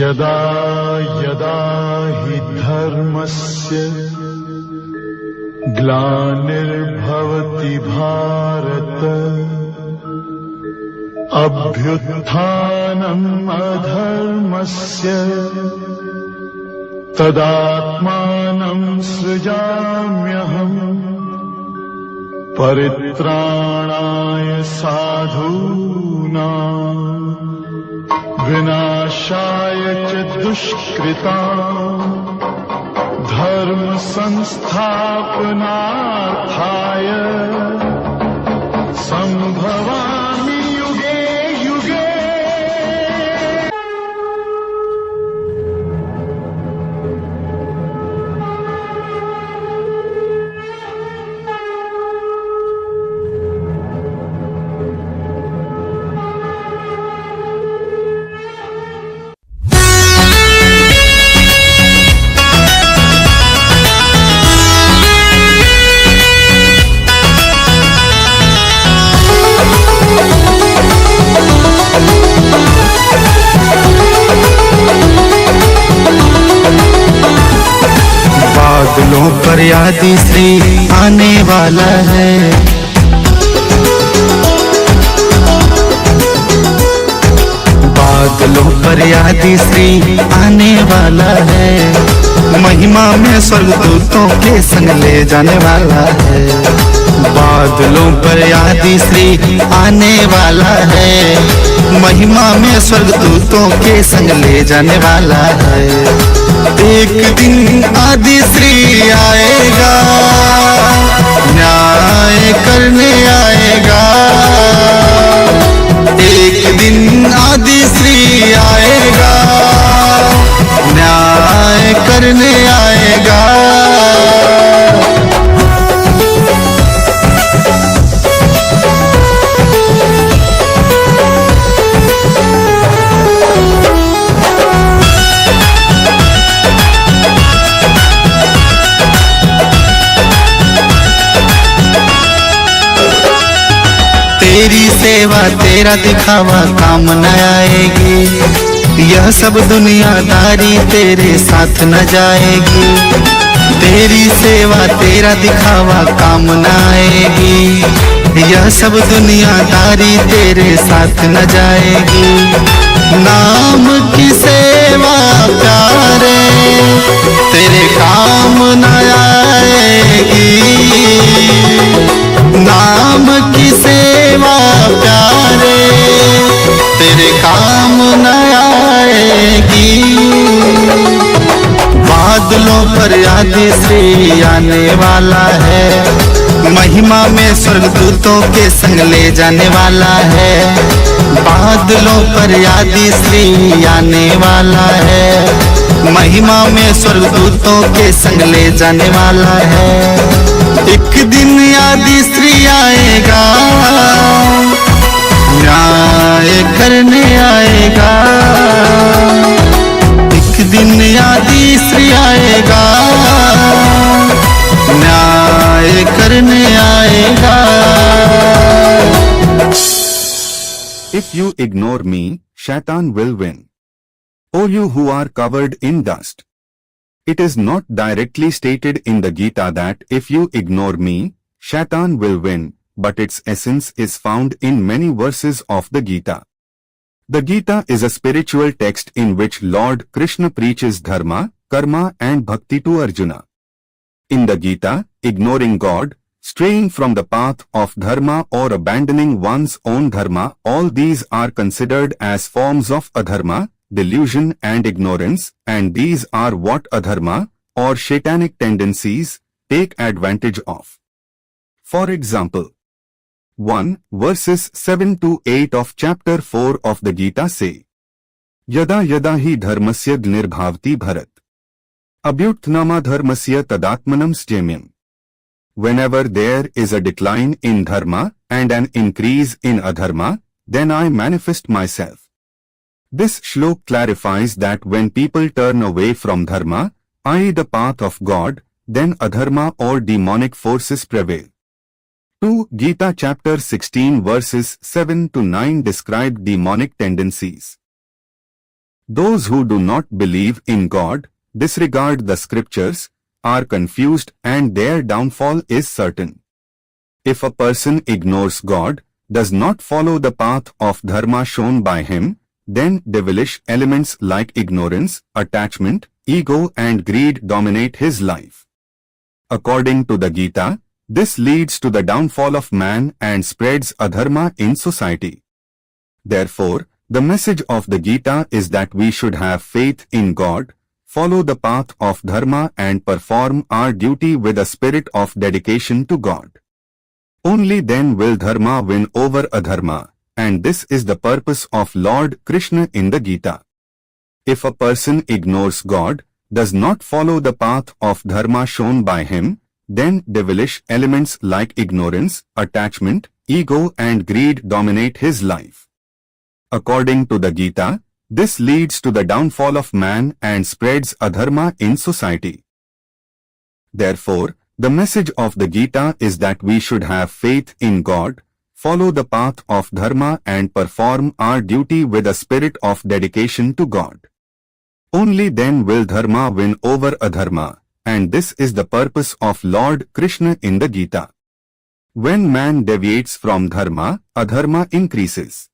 यदा यदा हि धर्मस्य ग्लानिर्भवति भारत अभ्युत्थानम् अधर्मस्य तदात्मानं सृजाम्यहम् परित्राणाय साधूनां विनाशाय च दुष्कृताम् धर्म संस्थापनार्थाय संभवामि युगे युगे। बादलों पर आदि श्री आने वाला है। बादलों पर आदि श्री आने वाला है। महिमा में स्वर्गदूतों के संग ले जाने वाला है। बादलों पर आदि श्री आने वाला है। महिमा में स्वर्गदूतों के संग ले जाने वाला है। एक दिन आदि श्री आएगा, न्याय करने आएगा। एक दिन आदि श्री आएगा, न्याय करने आएगा। तेरी सेवा तेरा दिखावा काम न आएगी। यह सब दुनियादारी तेरे साथ न जाएगी। तेरी सेवा तेरा दिखावा काम न आएगी। यह सब दुनियादारी तेरे साथ न जाएगी। नाम की सेवा प्यारे तेरे काम न आएगी। नाम की सेवा प्यारे तेरे काम न आएगी। बादलों पर आदि श्री आने वाला है। महिमा में स्वर्गदूतों के संग ले जाने वाला है। बादलों पर आदि श्री आने वाला है। महिमा में स्वर्गदूतों के संग ले जाने वाला है। एक दिन आदि श्री आएगा, न्याय करने आएगा। एक दिन आदि श्री आएगा, न्याय करने आएगा। If you ignore me, Saitan will win. O you who are covered in dust. It is not directly stated in the Gita that if you ignore me, Saitan will win, but its essence is found in many verses of the Gita. The Gita is a spiritual text in which Lord Krishna preaches Dharma, Karma and Bhakti to Arjuna. In the Gita, ignoring God, straying from the path of Dharma or abandoning one's own Dharma, all these are considered as forms of adharma, delusion and ignorance, and these are what adharma or satanic tendencies take advantage of. For example, 1 verses 7 to 8 of chapter 4 of the Gita say, Yada yada hi dharmasya nirbhavti bharat. Abhyuttnama dharmasya tadatmanam sthemyam. Whenever there is a decline in dharma and an increase in adharma, then I manifest myself. This shlok clarifies that when people turn away from dharma, i.e. the path of God, then adharma or demonic forces prevail. 2 Gita chapter 16 verses 7 to 9 describe demonic tendencies. Those who do not believe in God, disregard the scriptures, are confused and their downfall is certain. If a person ignores God, does not follow the path of Dharma shown by him, then devilish elements like ignorance, attachment, ego and greed dominate his life. According to the Gita, this leads to the downfall of man and spreads adharma in society. Therefore, the message of the Gita is that we should have faith in God, follow the path of Dharma and perform our duty with a spirit of dedication to God. Only then will Dharma win over adharma, and this is the purpose of Lord Krishna in the Gita. If a person ignores God, does not follow the path of Dharma shown by him, then devilish elements like ignorance, attachment, ego and greed dominate his life. According to the Gita, this leads to the downfall of man and spreads adharma in society. Therefore, the message of the Gita is that we should have faith in God, follow the path of Dharma and perform our duty with a spirit of dedication to God. Only then will Dharma win over adharma, and this is the purpose of Lord Krishna in the Gita. When man deviates from Dharma, adharma increases.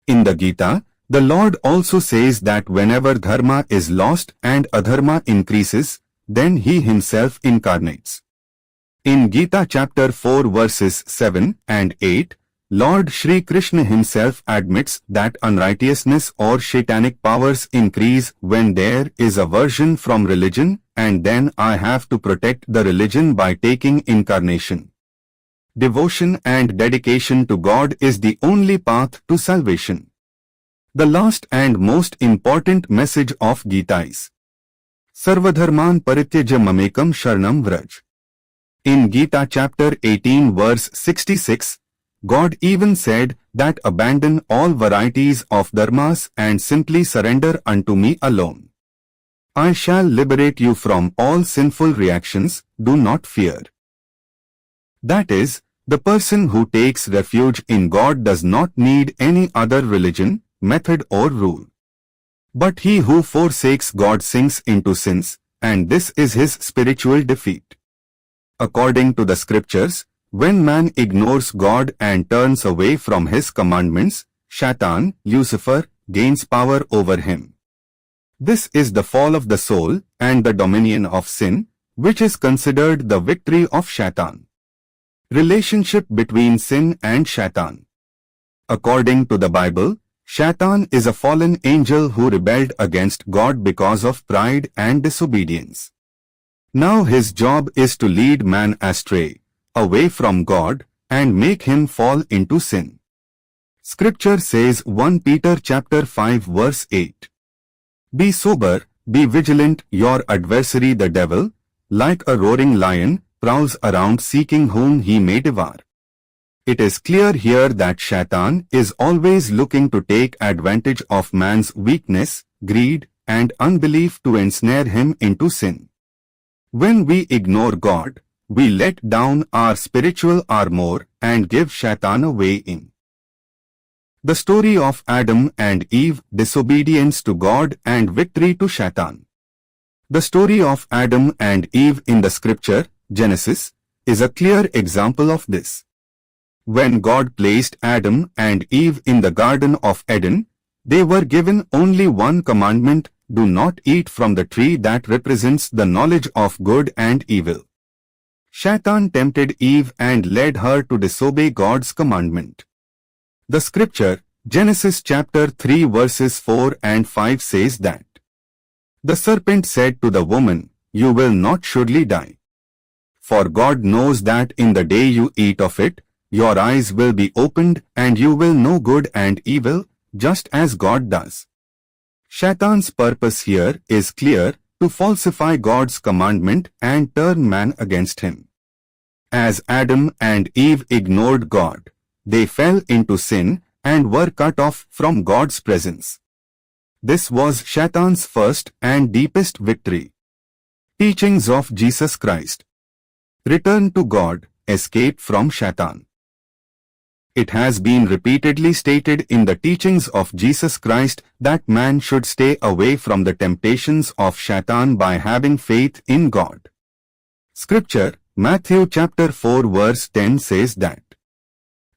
In the Gita, the Lord also says that whenever Dharma is lost and adharma increases, then he himself incarnates. In Gita chapter 4 verses 7 and 8, Lord Shri Krishna himself admits that unrighteousness or Shaitanic powers increase when there is aversion from religion, and then I have to protect the religion by taking incarnation. Devotion and dedication to God is the only path to salvation. The last and most important message of Gita is Sarvadharman Parityaja Mamekam Sharanam Vraj. In Gita chapter 18 verse 66, God even said that abandon all varieties of dharmas and simply surrender unto me alone. I shall liberate you from all sinful reactions, do not fear. That is, the person who takes refuge in God does not need any other religion, method or rule. But he who forsakes God sinks into sins, and this is his spiritual defeat. According to the scriptures, when man ignores God and turns away from his commandments, Saitan, Lucifer, gains power over him. This is the fall of the soul and the dominion of sin, which is considered the victory of Saitan. Relationship between sin and Saitan. According to the Bible, Saitan is a fallen angel who rebelled against God because of pride and disobedience. Now his job is to lead man astray, away from God, and make him fall into sin. Scripture says 1 Peter chapter 5 verse 8. Be sober, be vigilant, your adversary the devil, like a roaring lion, prowls around seeking whom he may devour. It is clear here that Saitan is always looking to take advantage of man's weakness, greed, and unbelief to ensnare him into sin. When we ignore God, we let down our spiritual armor and give Saitan a way in. The story of Adam and Eve, disobedience to God and victory to Saitan. The story of Adam and Eve in the scripture, Genesis, is a clear example of this. When God placed Adam and Eve in the Garden of Eden, they were given only one commandment: do not eat from the tree that represents the knowledge of good and evil. Saitan tempted Eve and led her to disobey God's commandment. The scripture, Genesis chapter 3 verses 4 and 5 says that the serpent said to the woman, you will not surely die. For God knows that in the day you eat of it, your eyes will be opened and you will know good and evil, just as God does. Shaitan's purpose here is clear: to falsify God's commandment and turn man against him. As Adam and Eve ignored God, they fell into sin and were cut off from God's presence. This was Shaitan's first and deepest victory. Teachings of Jesus Christ. Return to God, escape from Saitan. It has been repeatedly stated in the teachings of Jesus Christ that man should stay away from the temptations of Satan by having faith in God. Scripture, Matthew chapter 4 verse 10 says that,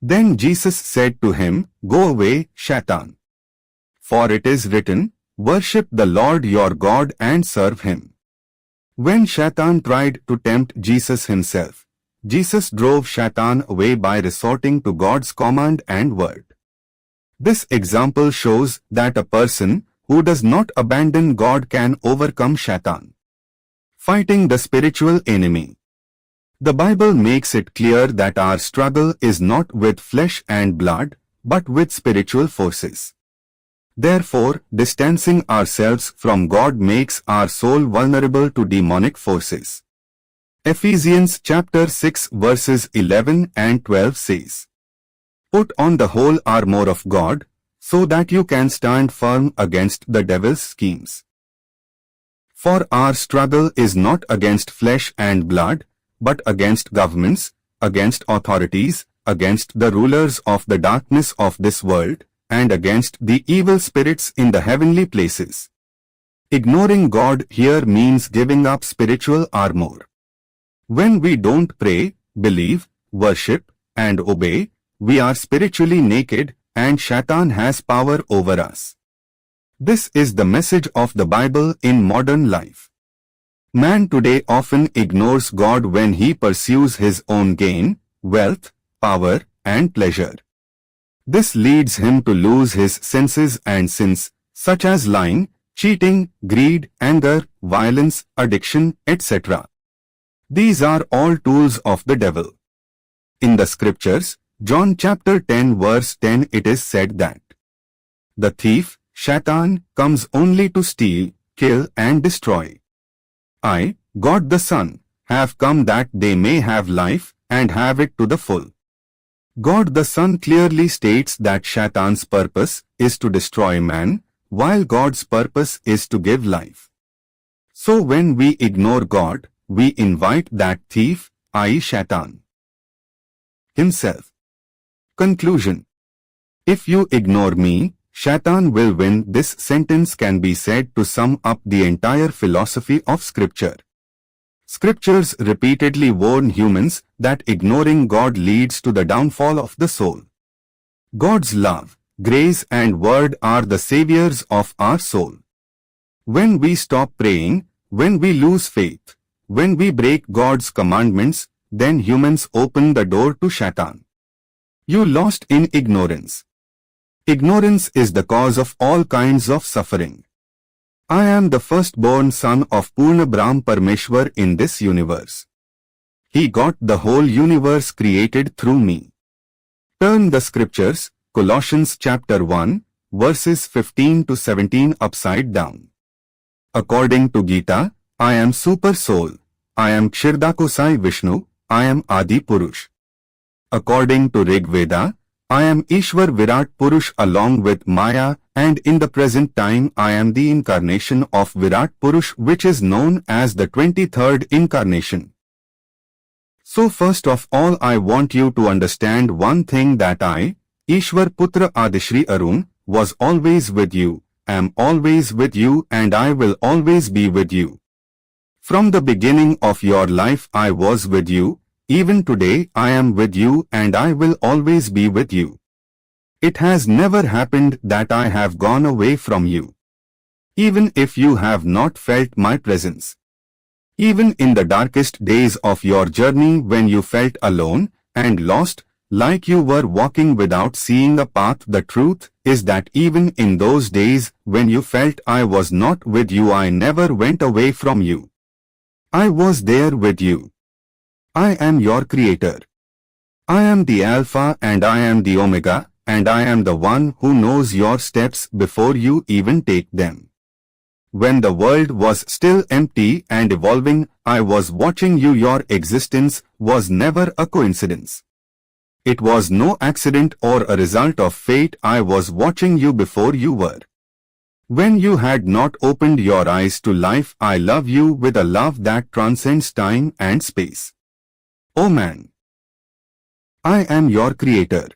"Then Jesus said to him, Go away, Satan. For it is written, Worship the Lord your God and serve him." When Satan tried to tempt Jesus himself, Jesus drove Satan away by resorting to God's command and word. This example shows that a person who does not abandon God can overcome Satan. Fighting the spiritual enemy. The Bible makes it clear that our struggle is not with flesh and blood, but with spiritual forces. Therefore, distancing ourselves from God makes our soul vulnerable to demonic forces. Ephesians chapter 6 verses 11 and 12 says, "Put on the whole armor of God, so that you can stand firm against the devil's schemes. For our struggle is not against flesh and blood, but against governments, against authorities, against the rulers of the darkness of this world, and against the evil spirits in the heavenly places." Ignoring God here means giving up spiritual armor. When we don't pray, believe, worship, and obey, we are spiritually naked and Satan has power over us. This is the message of the Bible in modern life. Man today often ignores God when he pursues his own gain, wealth, power, and pleasure. This leads him to lose his senses and sins, such as lying, cheating, greed, anger, violence, addiction, etc. These are all tools of the devil. In the scriptures, John chapter 10 verse 10 it is said that, "The thief, Satan, comes only to steal, kill and destroy. I, God the Son, have come that they may have life and have it to the full." God the Son clearly states that Satan's purpose is to destroy man, while God's purpose is to give life. So when we ignore God, we invite that thief, i.e. Satan, himself. Conclusion. If you ignore me, Satan will win. This sentence can be said to sum up the entire philosophy of Scripture. Scriptures repeatedly warn humans that ignoring God leads to the downfall of the soul. God's love, grace and word are the saviors of our soul. When we stop praying, when we lose faith, when we break God's commandments, then humans open the door to Satan. You lost in ignorance. Ignorance is the cause of all kinds of suffering. I am the firstborn son of Purna Brahm Parmeshwar in this universe. He got the whole universe created through me. Turn the scriptures, Colossians chapter 1, verses 15 to 17 upside down. According to Gita, I am Super Soul. I am Kshirdakosai Vishnu. I am Adi Purush. According to Rig Veda, I am Ishwar Virat Purush along with Maya, and in the present time I am the incarnation of Virat Purush, which is known as the 23rd incarnation. So first of all I want you to understand one thing, that I, Ishwar Putra Adishri Arun, was always with you, am always with you, and I will always be with you. From the beginning of your life I was with you. Even today I am with you and I will always be with you. It has never happened that I have gone away from you. Even if you have not felt my presence. Even in the darkest days of your journey, when you felt alone and lost, like you were walking without seeing a path, the truth is that even in those days when you felt I was not with you, I never went away from you. I was there with you. I am your creator. I am the Alpha and I am the Omega, and I am the one who knows your steps before you even take them. When the world was still empty and evolving, I was watching you. Your existence was never a coincidence. It was no accident or a result of fate. I was watching you before you were. When you had not opened your eyes to life, I love you with a love that transcends time and space. Oh man, I am your creator.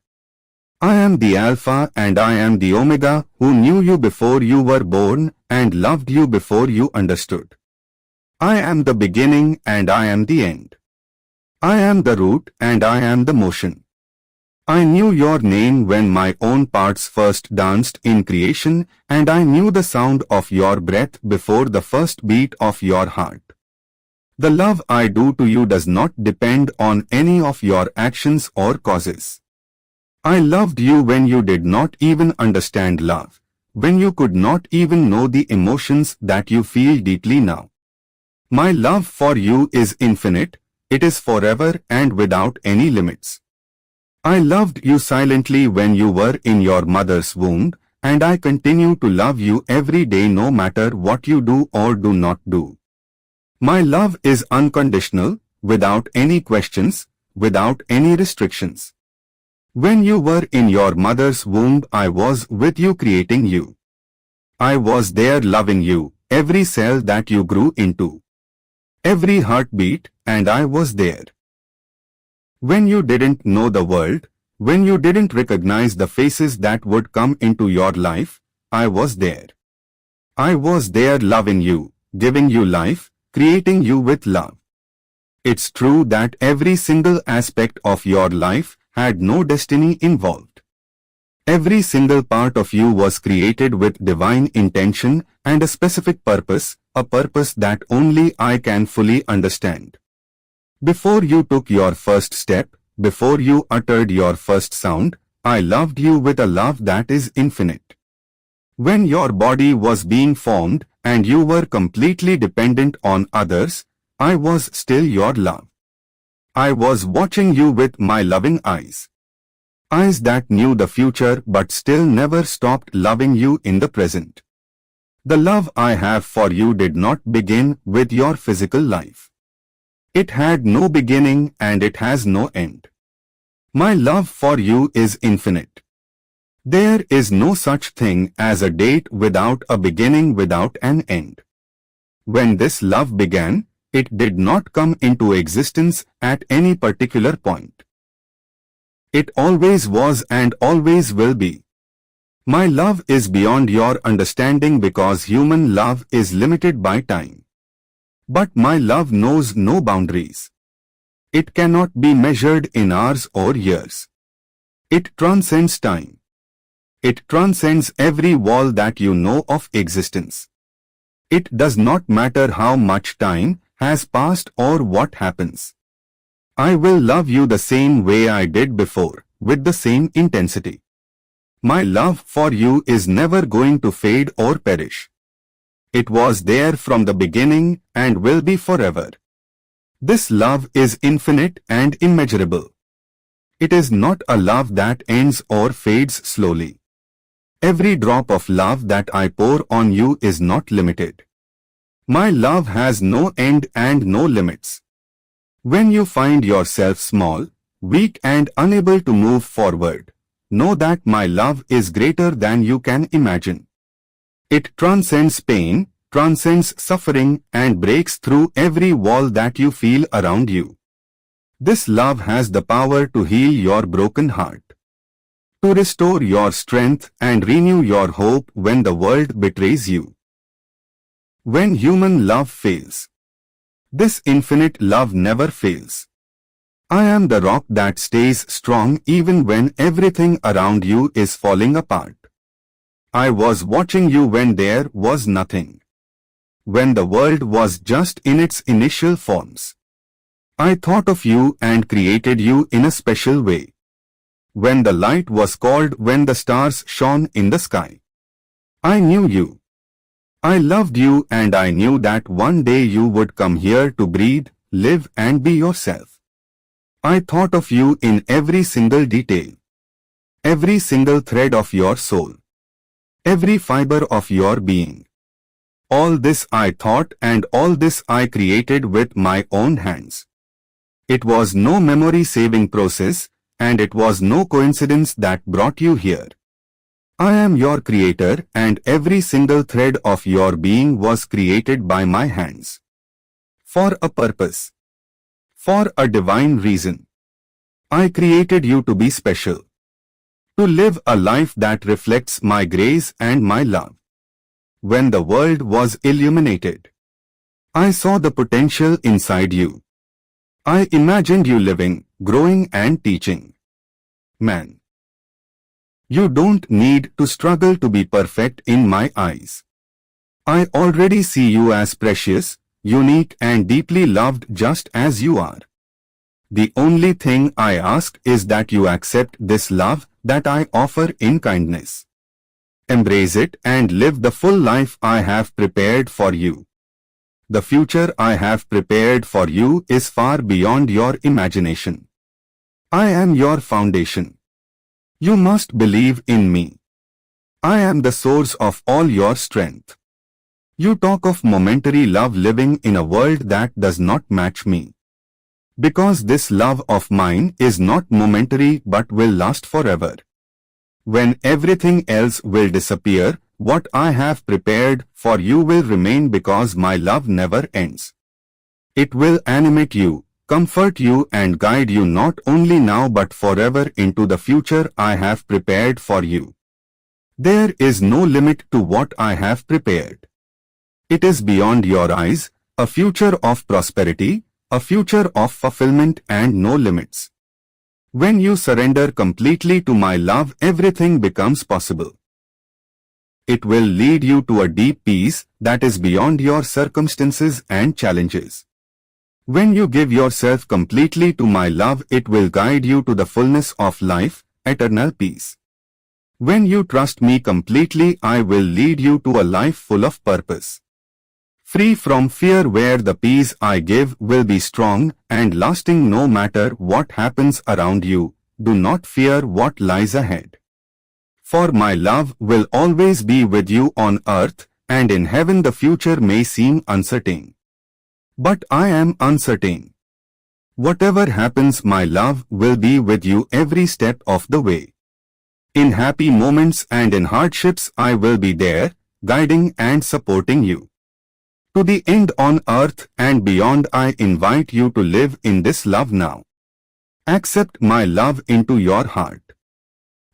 I am the Alpha and I am the Omega, who knew you before you were born and loved you before you understood. I am the beginning and I am the end. I am the root and I am the motion. I knew your name when my own parts first danced in creation, and I knew the sound of your breath before the first beat of your heart. The love I do to you does not depend on any of your actions or causes. I loved you when you did not even understand love, when you could not even know the emotions that you feel deeply now. My love for you is infinite, it is forever and without any limits. I loved you silently when you were in your mother's womb, and I continue to love you every day no matter what you do or do not do. My love is unconditional, without any questions, without any restrictions. When you were in your mother's womb, I was with you creating you. I was there loving you, every cell that you grew into. Every heartbeat, and I was there. When you didn't know the world, when you didn't recognize the faces that would come into your life, I was there. I was there loving you, giving you life, creating you with love. It's true that every single aspect of your life had no destiny involved. Every single part of you was created with divine intention and a specific purpose, a purpose that only I can fully understand. Before you took your first step, before you uttered your first sound, I loved you with a love that is infinite. When your body was being formed and you were completely dependent on others, I was still your love. I was watching you with my loving eyes. Eyes that knew the future but still never stopped loving you in the present. The love I have for you did not begin with your physical life. It had no beginning and it has no end. My love for you is infinite. There is no such thing as a date without a beginning, without an end. When this love began, it did not come into existence at any particular point. It always was and always will be. My love is beyond your understanding because human love is limited by time. But my love knows no boundaries. It cannot be measured in hours or years. It transcends time. It transcends every wall that you know of existence. It does not matter how much time has passed or what happens. I will love you the same way I did before, with the same intensity. My love for you is never going to fade or perish. It was there from the beginning and will be forever. This love is infinite and immeasurable. It is not a love that ends or fades slowly. Every drop of love that I pour on you is not limited. My love has no end and no limits. When you find yourself small, weak and unable to move forward, know that my love is greater than you can imagine. It transcends pain, transcends suffering and breaks through every wall that you feel around you. This love has the power to heal your broken heart, to restore your strength and renew your hope when the world betrays you. When human love fails, this infinite love never fails. I am the rock that stays strong even when everything around you is falling apart. I was watching you when there was nothing. When the world was just in its initial forms. I thought of you and created you in a special way. When the light was called, when the stars shone in the sky, I knew you. I loved you and I knew that one day you would come here to breathe, live and be yourself. I thought of you in every single detail, every single thread of your soul, every fiber of your being. All this I thought and all this I created with my own hands. It was no memory-saving process and it was no coincidence that brought you here. I am your creator and every single thread of your being was created by my hands. For a purpose. For a divine reason. I created you to be special. To live a life that reflects my grace and my love. When the world was illuminated, I saw the potential inside you. I imagined you living, growing and teaching. Man, you don't need to struggle to be perfect in my eyes. I already see you as precious, unique and deeply loved just as you are. The only thing I ask is that you accept this love that I offer in kindness. Embrace it and live the full life I have prepared for you. The future I have prepared for you is far beyond your imagination. I am your foundation. You must believe in me. I am the source of all your strength. You talk of momentary love living in a world that does not match me. Because this love of mine is not momentary but will last forever. When everything else will disappear, what I have prepared for you will remain because my love never ends. It will animate you, comfort you and guide you not only now but forever into the future I have prepared for you. There is no limit to what I have prepared. It is beyond your eyes, a future of prosperity, a future of fulfillment and no limits. When you surrender completely to my love, everything becomes possible. It will lead you to a deep peace that is beyond your circumstances and challenges. When you give yourself completely to my love, it will guide you to the fullness of life, eternal peace. When you trust me completely, I will lead you to a life full of purpose. Free from fear, where the peace I give will be strong and lasting no matter what happens around you. Do not fear what lies ahead. For my love will always be with you on earth, and in heaven the future may seem uncertain. But I am uncertain. Whatever happens, my love will be with you every step of the way. In happy moments and in hardships I will be there, guiding and supporting you. To the end on earth and beyond, I invite you to live in this love now. Accept my love into your heart.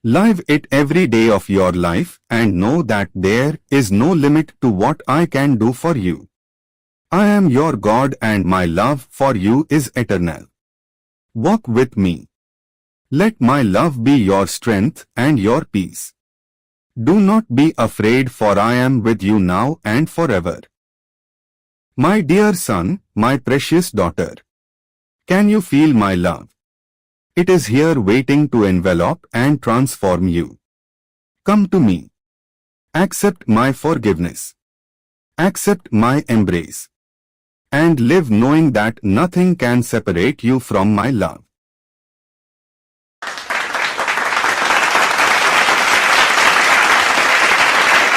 Live it every day of your life and know that there is no limit to what I can do for you. I am your God and my love for you is eternal. Walk with me. Let my love be your strength and your peace. Do not be afraid, for I am with you now and forever. My dear son, my precious daughter, can you feel my love? It is here waiting to envelop and transform you. Come to me. Accept my forgiveness. Accept my embrace. And live knowing that nothing can separate you from my love.